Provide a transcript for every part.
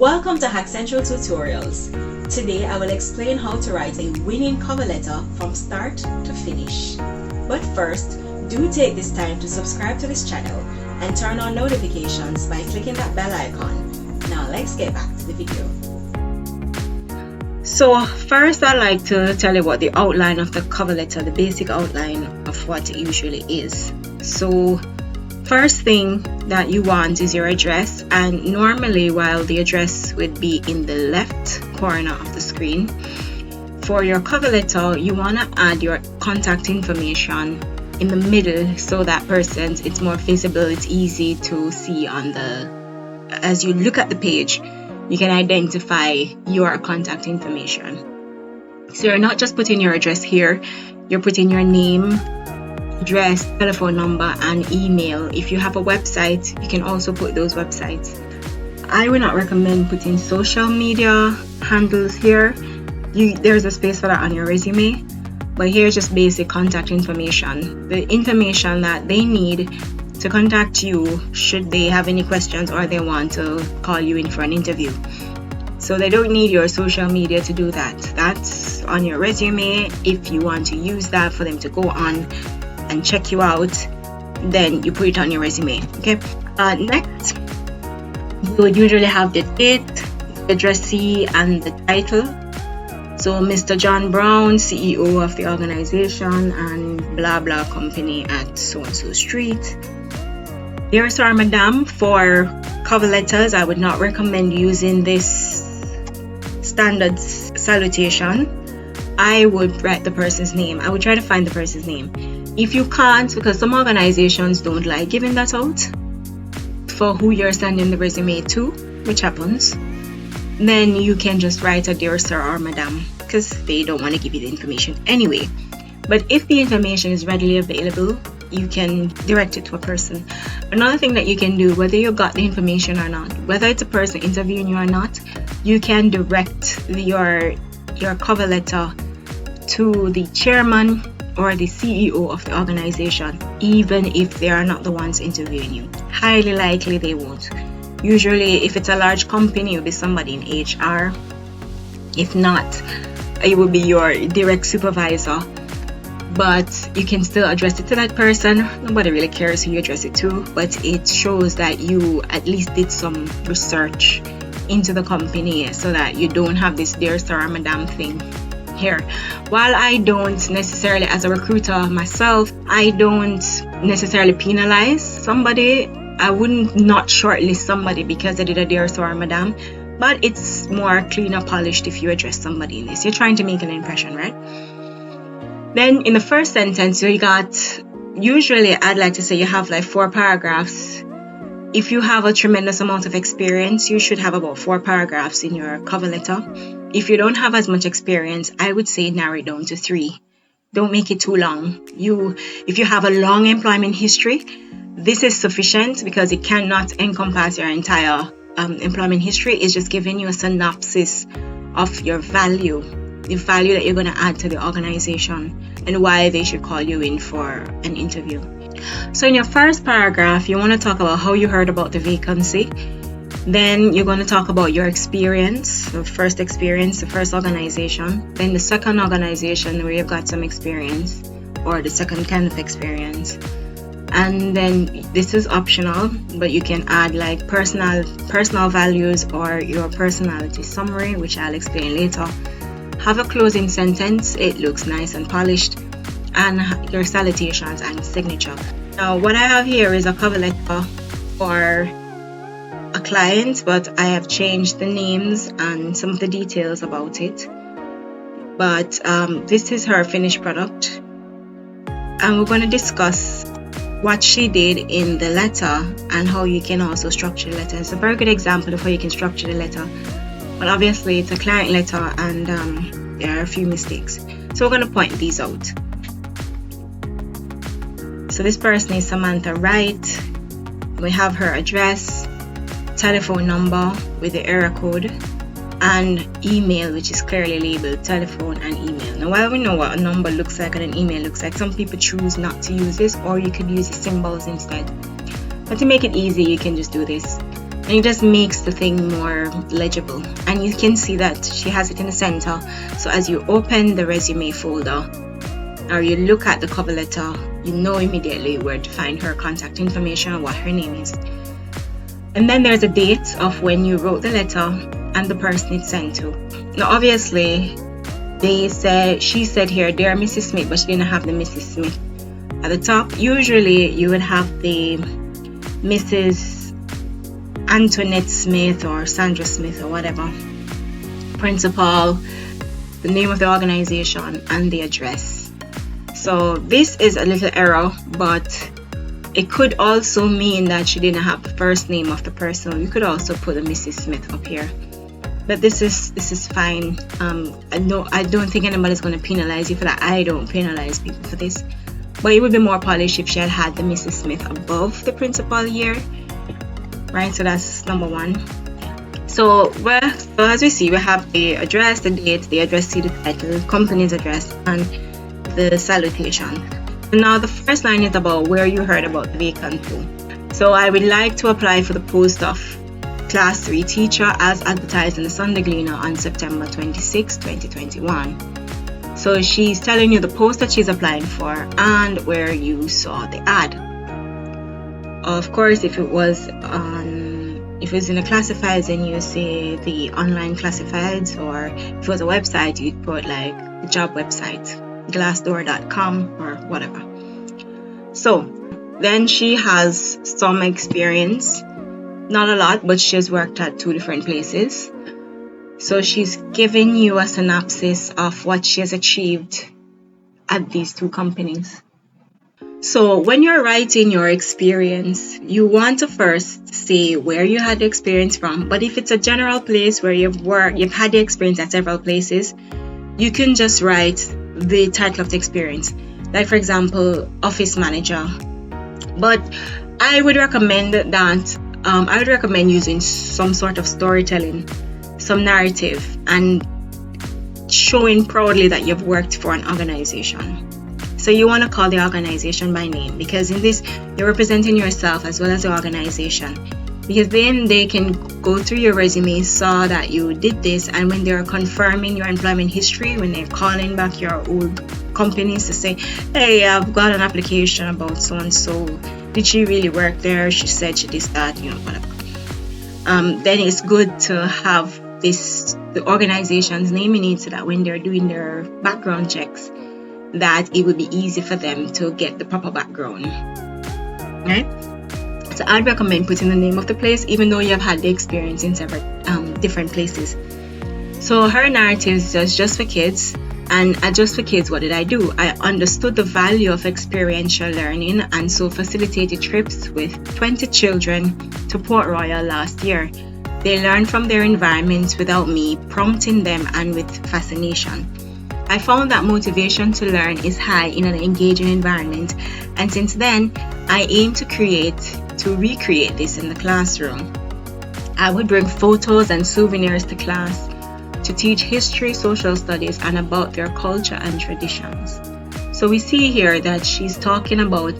Welcome to Hack Central Tutorials. Today I will explain how to write a winning cover letter from start to finish. But first, do take this time to subscribe to this channel and turn on notifications by clicking that bell icon. Now let's get back to the video. So first I'd like to tell you what the outline of the cover letter, the basic outline of what it usually is. So first thing that you want is your address, and normally while the address would be in the left corner of the screen, for your cover letter you want to add your contact information in the middle so that person's it's more visible, it's easy to see on the, as you look at the page you can identify your contact information. So you're not just putting your address here, you're putting your name, address, telephone number and email. If you have a website, you can also put those websites. I would not recommend putting social media handles here. There's a space for that on your resume, but here's just basic contact information, the information that they need to contact you should they have any questions or they want to call you in for an interview. So they don't need your social media to do that. That's on your resume. If you want to use that for them to go on and check you out, then you put it on your resume. Okay. Next, you would usually have the date, the addressee, and the title. So Mr. John Brown, CEO of the organization and blah blah company at so and so street. Dear Sir, Madam, for cover letters, I would not recommend using this standard salutation. I would write the person's name. I would try to find the person's name. If you can't, because some organizations don't like giving that out for who you're sending the resume to, which happens, then you can just write a Dear Sir or Madam because they don't want to give you the information anyway. But if the information is readily available, you can direct it to a person. Another thing that you can do, whether you got the information or not, whether it's a person interviewing you or not, you can direct your cover letter to the chairman or the CEO of the organization, even if they are not the ones interviewing you. Highly likely they won't. Usually if it's a large company, it will be somebody in HR. If not, it will be your direct supervisor. But you can still address it to that person. Nobody really cares who you address it to, but it shows that you at least did some research into the company so that you don't have this Dear Sir or Madam thing here. While I don't necessarily, as a recruiter myself, I don't necessarily penalize somebody. I wouldn't not shortlist somebody because they did a Dear Sir or Madam, but it's more cleaner polished if you address somebody in this. You're trying to make an impression, right? Then in the first sentence, you got, usually I'd like to say you have like 4 paragraphs. If you have a tremendous amount of experience, you should have about 4 paragraphs in your cover letter. If you don't have as much experience, I would say narrow it down to 3. Don't make it too long. If you have a long employment history, this is sufficient because it cannot encompass your entire employment history. It's just giving you a synopsis of your value, the value that you're going to add to the organization and why they should call you in for an interview. So in your first paragraph, you want to talk about how you heard about the vacancy. Then you're going to talk about your experience, the first experience, the first organization. Then the second organization where you've got some experience, or the second kind of experience. And then this is optional, but you can add like personal values or your personality summary, which I'll explain later. Have a closing sentence, it looks nice and polished, and your salutations and signature. Now what I have here is a cover letter for a client, but I have changed the names and some of the details about it. But this is her finished product, and we're going to discuss what she did in the letter and how you can also structure the letter. It's a very good example of how you can structure the letter. But obviously it's a client letter and there are a few mistakes. So we're going to point these out. So this person is Samantha Wright. We have her address, telephone number with the area code, and email, which is clearly labeled telephone and email. Now while we know what a number looks like and an email looks like, some people choose not to use this, or you could use the symbols instead. But to make it easy, you can just do this. and it just makes the thing more legible. And you can see that she has it in the center, so as you open the resume folder or you look at the cover letter, you know immediately where to find her contact information or what her name is. And then there's a date of when you wrote the letter and the person it's sent to. Now obviously she said here, dear Mrs. Smith, but she didn't have the Mrs. Smith at the top. Usually you would have the Mrs. Antoinette Smith or Sandra Smith or whatever, principal, the name of the organization, and the address. So this is a little error, but it could also mean that she didn't have the first name of the person. You could also put a Mrs. Smith up here, but this is fine. I don't think anybody's going to penalize you for that. I don't penalize people for this, but it would be more polished if she had had the Mrs. Smith above the principal here, right? So that's number one. So as we see, we have the address, the date, the address, the title, company's address, and the salutation. Now the first line is about where you heard about the vacancy. So I would like to apply for the post of Class 3 teacher as advertised in the Sunday Gleaner on September 26, 2021. So she's telling you the post that she's applying for and where you saw the ad. Of course, if it was in the classifieds, then you say the online classifieds, or if it was a website, you'd put like the job website, glassdoor.com or whatever. So then she has some experience, not a lot, but she has worked at 2 different places. So she's giving you a synopsis of what she has achieved at these 2 companies. So when you're writing your experience, you want to first say where you had the experience from. But if it's a general place where you've had the experience at several places, you can just write the title of the experience, like for example office manager. But I would recommend using some sort of storytelling, some narrative, and showing proudly that you've worked for an organization. So you want to call the organization by name, because in this you're representing yourself as well as the organization, because then they can go through your resume, saw that you did this, and when they're confirming your employment history, when they're calling back your old companies to say, hey, I've got an application about so and so, did she really work there? She said she did that, whatever. Then it's good to have the organization's name in it, so that when they're doing their background checks, that it would be easy for them to get the proper background, right? So I'd recommend putting the name of the place, even though you have had the experience in several different places. So her narrative is just for kids. And at Just for Kids, what did I do? I understood the value of experiential learning, and so facilitated trips with 20 children to Port Royal last year. They learned from their environments without me prompting them, and with fascination. I found that motivation to learn is high in an engaging environment, and since then, I aim to recreate this in the classroom. I would bring photos and souvenirs to class to teach history, social studies, and about their culture and traditions. So we see here that she's talking about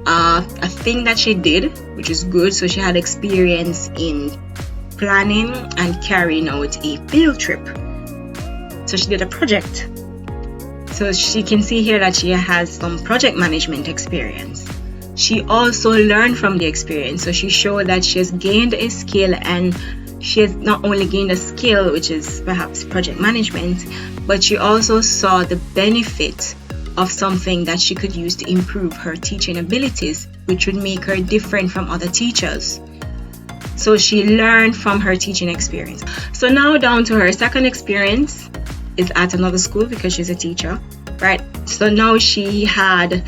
a thing that she did, which is good. So she had experience in planning and carrying out a field trip. So she did a project. So she can see here that she has some project management experience. She also learned from the experience. So she showed that she has gained a skill, and she has not only gained a skill, which is perhaps project management, but she also saw the benefit of something that she could use to improve her teaching abilities, which would make her different from other teachers. So she learned from her teaching experience. So now down to her second experience is at another school, because she's a teacher, right? So now she had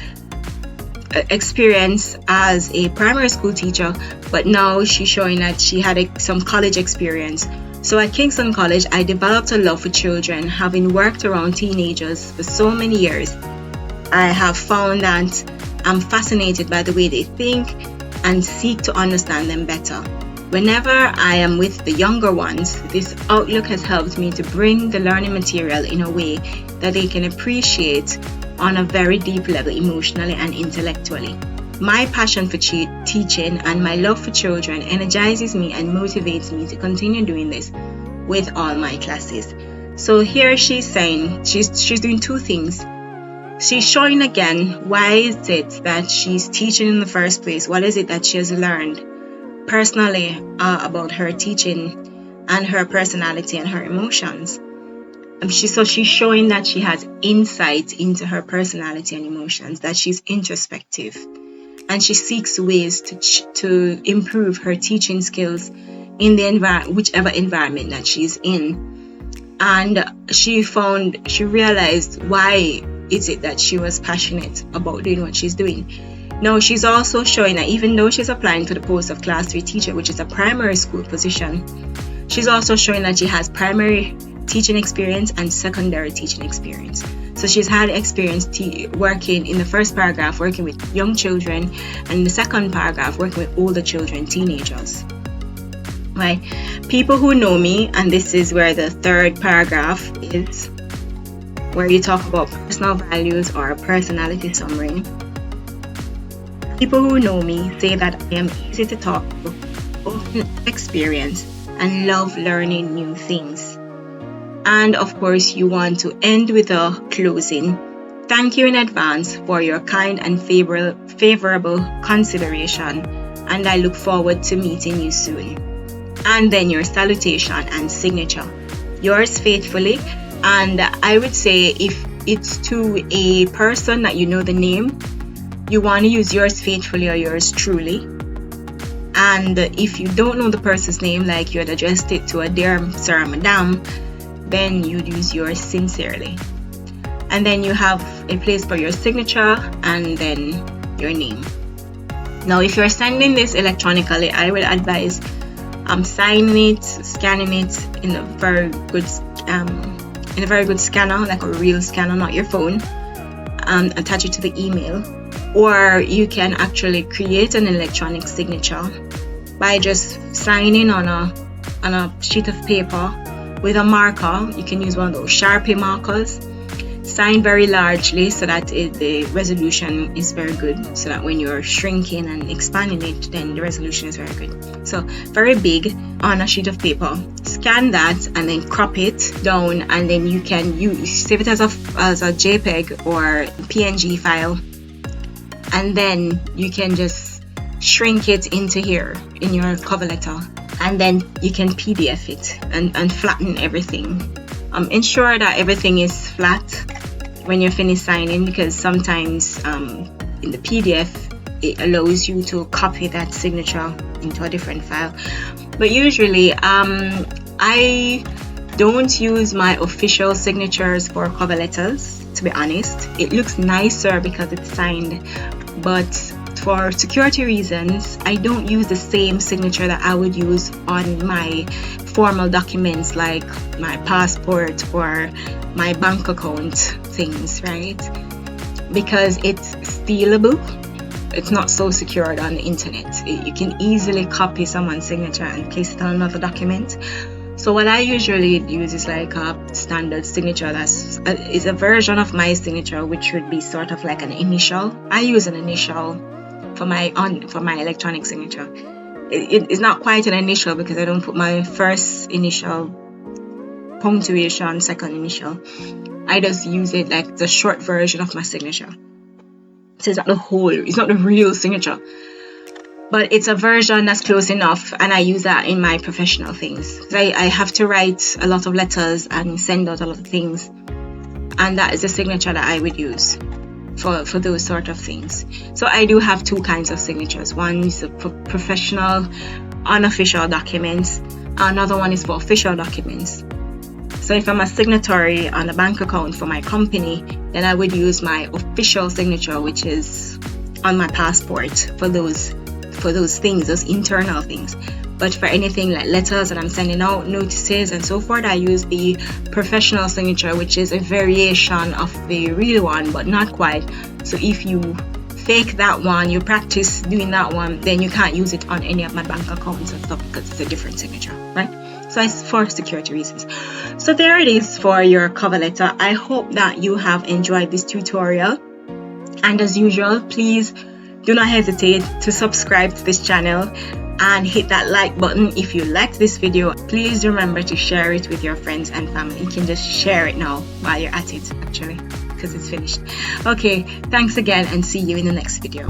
experience as a primary school teacher, but now she's showing that she had some college experience. So at Kingston College, I developed a love for children. Having worked around teenagers for so many years, I have found that I'm fascinated by the way they think and seek to understand them better. Whenever I am with the younger ones, this outlook has helped me to bring the learning material in a way that they can appreciate on a very deep level, emotionally and intellectually. My passion for teaching and my love for children energizes me and motivates me to continue doing this with all my classes. So here she's saying she's doing two things. She's showing again why is it that she's teaching in the first place. What is it that she has learned personally about her teaching and her personality and her emotions. So she's showing that she has insight into her personality and emotions, that she's introspective, and she seeks ways to improve her teaching skills in the whichever environment that she's in. And she realized why is it that she was passionate about doing what she's doing. Now she's also showing that even though she's applying to the post of Class 3 teacher, which is a primary school position, she's also showing that she has primary teaching experience and secondary teaching experience. So she's had experience working in the first paragraph, working with young children, and in the second paragraph, working with older children, teenagers. Right? People who know me, and this is where the third paragraph is, where you talk about personal values or personality summary. People who know me say that I am easy to talk to, often experience, and love learning new things. And of course, you want to end with a closing. Thank you in advance for your kind and favorable consideration, and I look forward to meeting you soon. And then your salutation and signature. Yours faithfully. And I would say if it's to a person that you know the name, you want to use yours faithfully or yours truly. And if you don't know the person's name, like you had addressed it to a dear sir or madam, then you'd use yours sincerely. And then you have a place for your signature and then your name. Now, if you're sending this electronically, I will advise signing it, scanning it in a very good scanner, like a real scanner, not your phone, and attach it to the email. Or you can actually create an electronic signature by just signing on a sheet of paper with a marker. You can use one of those Sharpie markers. Sign very largely so that the resolution is very good, so that when you're shrinking and expanding it, then the resolution is very good. So very big on a sheet of paper. Scan that and then crop it down, and then you can save it as a JPEG or PNG file, and then you can just shrink it into here in your cover letter, and then you can PDF it and flatten everything. Ensure that everything is flat when you're finished signing, because sometimes in the PDF it allows you to copy that signature into a different file. But usually I don't use my official signatures for cover letters, to be honest. It looks nicer because it's signed, but for security reasons, I don't use the same signature that I would use on my formal documents like my passport or my bank account things, right? Because it's stealable. It's not so secured on the internet. You can easily copy someone's signature and place it on another document. So what I usually use is like a standard signature is a version of my signature, which would be sort of like an initial. I use an initial for my electronic signature. It's not quite an initial because I don't put my first initial punctuation, second initial. I just use it like the short version of my signature. So it's not the real signature, but it's a version that's close enough, and I use that in my professional things. I have to write a lot of letters and send out a lot of things, and that is the signature that I would use for those sort of things. So I do have two kinds of signatures. One is for professional, unofficial documents. Another one is for official documents. So if I'm a signatory on a bank account for my company, then I would use my official signature, which is on my passport for those things, those internal things. But for anything like letters that I'm sending out, notices and so forth, I use the professional signature, which is a variation of the real one, but not quite. So if you fake that one, you practice doing that one, then you can't use it on any of my bank accounts and stuff because it's a different signature, right? So it's for security reasons. So there it is for your cover letter. I hope that you have enjoyed this tutorial. And as usual, please do not hesitate to subscribe to this channel and hit that like button if you liked this video. Please remember to share it with your friends and family. You can just share it now while you're at it, actually, because it's finished. Okay, thanks again and see you in the next video.